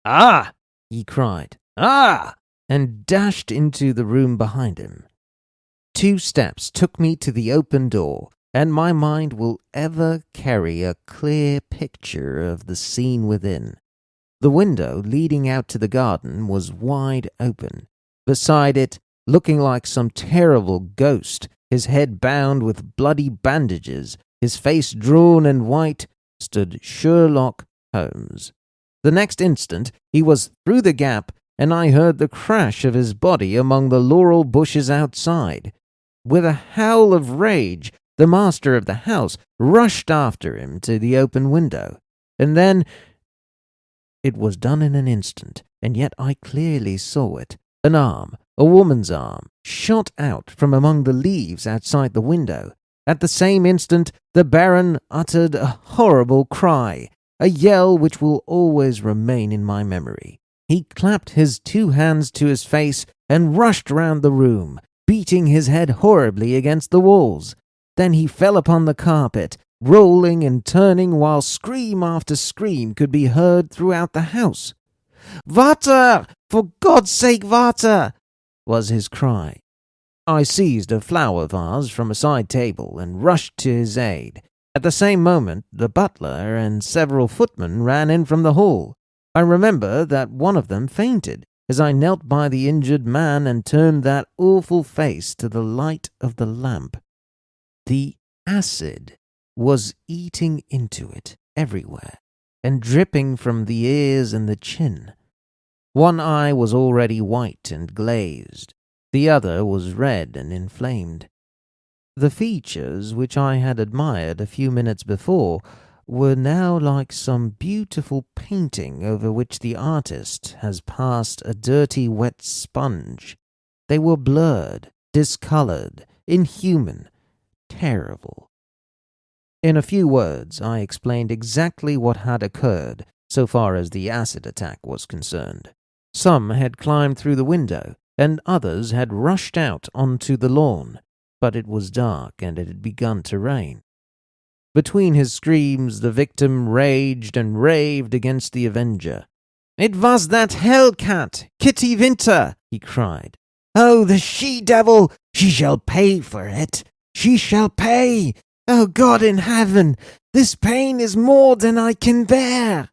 "Ah!" he cried. "Ah!" and dashed into the room behind him. 2 steps took me to the open door, and my mind will ever carry a clear picture of the scene within. The window leading out to the garden was wide open. Beside it, looking like some terrible ghost, his head bound with bloody bandages, his face drawn and white, stood Sherlock Holmes. The next instant he was through the gap, and I heard the crash of his body among the laurel bushes outside. With a howl of rage, the master of the house rushed after him to the open window, and then it was done in an instant, and yet I clearly saw it. An arm, a woman's arm, shot out from among the leaves outside the window. At the same instant, the Baron uttered a horrible cry, a yell which will always remain in my memory. He clapped his 2 hands to his face and rushed round the room, beating his head horribly against the walls. Then he fell upon the carpet, rolling and turning while scream after scream could be heard throughout the house. "Water! For God's sake, water!" was his cry. I seized a flower vase from a side table and rushed to his aid. At the same moment, the butler and several footmen ran in from the hall. I remember that one of them fainted as I knelt by the injured man and turned that awful face to the light of the lamp. The acid was eating into it everywhere and dripping from the ears and the chin. One eye was already white and glazed. The other was red and inflamed. The features which I had admired a few minutes before were now like some beautiful painting over which the artist has passed a dirty wet sponge. They were blurred, discolored, inhuman, terrible. In a few words, I explained exactly what had occurred so far as the acid attack was concerned. Some had climbed through the window, and others had rushed out onto the lawn, but it was dark and it had begun to rain. Between his screams, the victim raged and raved against the avenger. "It was that hell-cat, Kitty Winter!" he cried. "Oh, the she-devil! She shall pay for it! She shall pay! Oh, God in heaven! This pain is more than I can bear!"